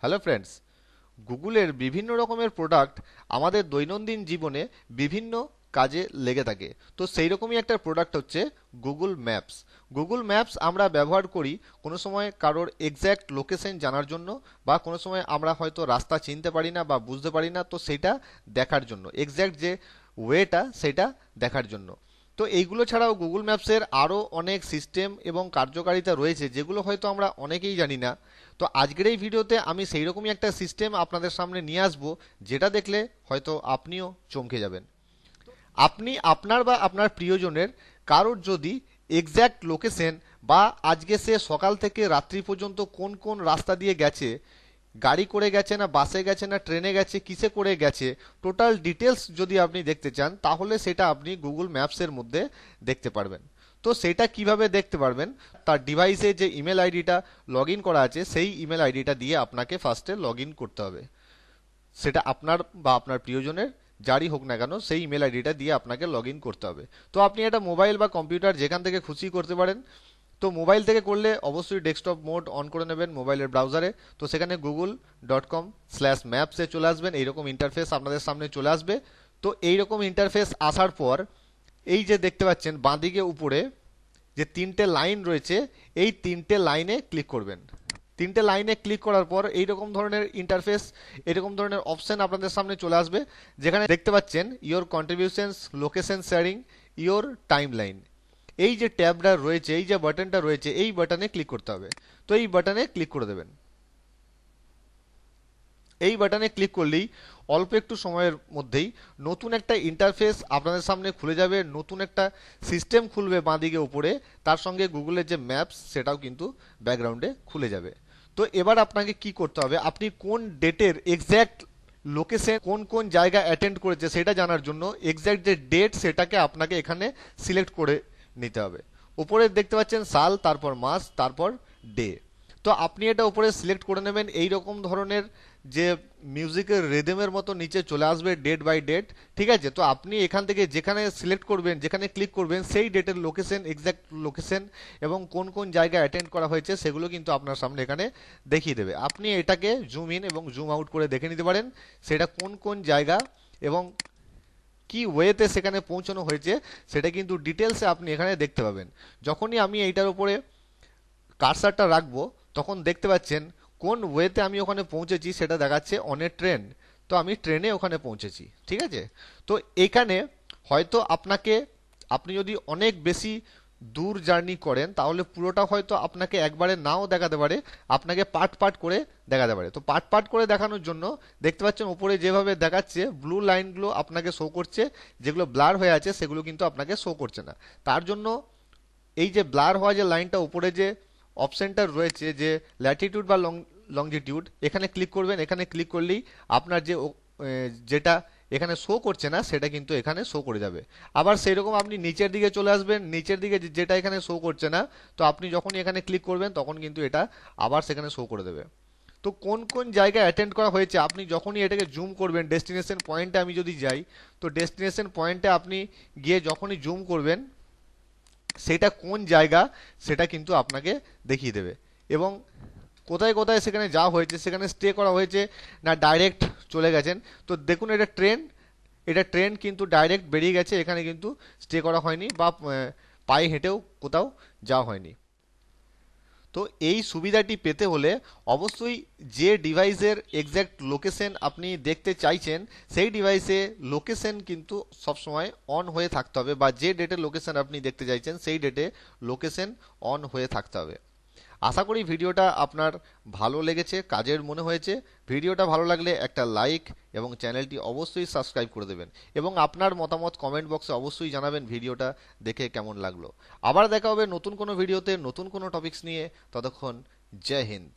Hello friends, গুগলের বিভিন্ন রকমের প্রোডাক্ট আমাদের দৈনন্দিন জীবনে বিভিন্ন কাজে লেগে থাকে। তো সেই রকমই একটা প্রোডাক্ট হচ্ছে গুগল ম্যাপস। গুগল ম্যাপস আমরা ব্যবহার করি কোনো সময় কারোর এক্স্যাক্ট লোকেশন জানার জন্য, বা কোনো সময় আমরা হয়তো রাস্তা চিনতে পারি না বা বুঝতে পারি না, তো সেটা দেখার জন্য, এক্স্যাক্ট যে ওয়েটা সেটা দেখার জন্য। তো এইগুলো ছাড়াও গুগল ম্যাপসের আরও অনেক সিস্টেম এবং কার্যকারিতা রয়েছে যেগুলো হয়তো আমরা অনেকেই জানি না। তো আজকের এই ভিডিওতে আমি সেই রকমই একটা সিস্টেম আপনাদের সামনে নিয়ে আসব, যেটা দেখলে হয়তো আপনিও চমকে যাবেন। আপনি আপনার বা আপনার প্রিয়জনের কারোর যদি এক্স্যাক্ট লোকেশন, বা আজকে সে সকাল থেকে রাত্রি পর্যন্ত কোন কোন রাস্তা দিয়ে গেছে, গাড়ি করে গেছে না বাসে গেছে না ট্রেনে গেছে, কিসে করে গেছে, টোটাল ডিটেলস যদি আপনি দেখতে চান, তাহলে সেটা আপনি গুগল ম্যাপসের মধ্যে দেখতে পারবেন। তো সেটা কিভাবে দেখতে পারবেন? তার ডিভাইসে যে ইমেল আইডিটা লগ ইন করা আছে, সেই ইমেল আইডিটা দিয়ে আপনাকে ফার্স্টে লগ ইন করতে হবে। সেটা আপনার বা আপনার প্রিয়জনের যারই হোক না কেন, সেই ইমেল আইডিটা দিয়ে আপনাকে লগ ইন করতে হবে। তো আপনি এটা মোবাইল বা কম্পিউটার যেখান থেকে খুশি করতে পারেন। তো মোবাইল থেকে করলে অবশ্যই ডেস্কটপ মোড অন করে নেবেন মোবাইলের ব্রাউজারে। তো সেখানে google.com/maps-এ চলে আসবেন। এইরকম ইন্টারফেস আপনাদের সামনে চলে আসবে। তো এইরকম ইন্টারফেস আসার পর এই যে দেখতে পাচ্ছেন বাঁদিকে উপরে যে তিনটে লাইন রয়েছে, এই তিনটে লাইনে ক্লিক করবেন। তিনটে লাইনে ক্লিক করার পর এইরকম ধরনের ইন্টারফেস, এরকম ধরনের অপশন আপনাদের সামনে চলে আসবে, যেখানে দেখতে পাচ্ছেন your contributions, location sharing, your timeline. এই যে ট্যাবটা রয়েছে, এই যে বাটনটা রয়েছে, এই বাটনে ক্লিক করতে হবে। তো এই বাটনে ক্লিক করে দেবেন। এই বাটনে ক্লিক করলেই অল্প একটু সময়ের মধ্যেই নতুন একটা ইন্টারফেস আপনাদের সামনে খুলে যাবে, নতুন একটা সিস্টেম খুলবে বাঁদিকে উপরে, তার সঙ্গে গুগলের যে ম্যাপস সেটাও কিন্তু ব্যাকগ্রাউন্ডে খুলে যাবে। তো এবার আপনাকে কি করতে হবে, আপনি কোন ডেটের এক্স্যাক্ট লোকেশন, কোন কোন জায়গা অ্যাটেন্ড করেছে সেটা জানার জন্য এক্স্যাক্ট যে ডেট সেটাকে আপনাকে এখানে সিলেক্ট করে নিতে হবে। উপরে দেখতে পাচ্ছেন সাল, তারপর মাস, তারপর ডে। তো আপনি এটা উপরে সিলেক্ট করে নেবেন। এই রকম ধরনের যে মিউজিকের রিদমের মতো নিচে চলে আসবে ডেট বাই ডেট, ঠিক আছে? তো আপনি এখান থেকে যেখানে সিলেক্ট করবেন, যেখানে ক্লিক করবেন, সেই ডেটের লোকেশন, এক্স্যাক্ট লোকেশন এবং কোন কোন জায়গায় অ্যাটেন্ড করা হয়েছে সেগুলো কিন্তু আপনার সামনে এখানে দেখিয়ে দেবে। আপনি এটাকে জুম ইন এবং জুম আউট করে দেখে নিতে পারেন সেটা কোন কোন জায়গা এবং কি ওয়েতে সেখানে পৌঁছানো হয়েছে, সেটা কিন্তু ডিটেলসে আপনি এখানে দেখতে পাবেন। যখনই আমি এইটার উপরে কার্সারটা রাখবো, তখন দেখতে পাচ্ছেন কোন ওয়েতে আমি ওখানে পৌঁছেছি সেটা দেখাচ্ছে অন এ ট্রেন। তো আমি ট্রেনে ওখানে পৌঁছেছি, ঠিক আছে? তো এখানে হয়তো আপনি যদি অনেক বেশি দূর জার্নি করেন, তাহলে পুরোটা হয়তো আপনাকে একবারে নাও দেখাতে পারে, আপনাকে পার্ট পার্ট করে দেখাতে পারে। তো পার্ট পার্ট করে দেখানোর জন্য দেখতে পাচ্ছেন উপরে যেভাবে দেখাচ্ছে ব্লু লাইনগুলো আপনাকে শো করছে, যেগুলো ব্লার হয়ে আছে সেগুলো কিন্তু আপনাকে শো করছে না। তার জন্য এই যে ব্লার হওয়া যে লাইনটা উপরে যে অপশনটা রয়েছে, যে ল্যাটিটিউড বা লংজিটিউড, এখানে ক্লিক করবেন। এখানে ক্লিক করলেই আপনার যে যেটা এখানে শো করছে না সেটা কিন্তু এখানে শো করে যাবে। আবার সেই রকম আপনি নিচের দিকে চলে আসবেন, নিচের দিকে যেটা এখানে শো করছে না, তো আপনি যখনই এখানে ক্লিক করবেন তখন কিন্তু এটা আবার সেখানে শো করে দেবে। তো কোন কোন জায়গায় অ্যাটেন্ড করা হয়েছে আপনি যখনই এটাকে জুম করবেন, ডেস্টিনেশন পয়েন্টে আমি যদি যাই, তো ডেস্টিনেশন পয়েন্টে আপনি গিয়ে যখনই জুম করবেন, সেটা কোন জায়গা সেটা কিন্তু আপনাকে দেখিয়ে দেবে। এবং কোথায় কোথায় সেখানে যাওয়া হয়েছে, সেখানে স্টে করা হয়েছে না ডাইরেক্ট চলে গেছেন। তো দেখুন এটা ট্রেন, এটা ট্রেন কিন্তু ডাইরেক্ট বেরিয়ে গেছে, এখানে কিন্তু স্টে করা হয়নি বা পায়ে হেঁটেও কোথাও যাওয়া হয়নি। তো এই সুবিধাটি পেতে হলে অবশ্যই যে ডিভাইসের এক্স্যাক্ট লোকেশন আপনি দেখতে চাইছেন, সেই ডিভাইসে লোকেশন কিন্তু সবসময় অন হয়ে থাকতে হবে, বা যে ডেটে লোকেশন আপনি দেখতে চাইছেন সেই ডেটে লোকেশন অন হয়ে থাকতে হবে। আশা করি ভিডিওটা আপনার ভালো লেগেছে, কাজের মনে হয়েছে। ভিডিওটা ভালো লাগলে একটা লাইক এবং চ্যানেলটি অবশ্যই সাবস্ক্রাইব করে দেবেন, এবং আপনার মতামত কমেন্ট বক্সে অবশ্যই জানাবেন ভিডিওটা দেখে কেমন লাগলো। আবার দেখা হবে নতুন কোনো ভিডিওতে নতুন কোনো টপিকস নিয়ে। ততক্ষণ জয় হিন্দ।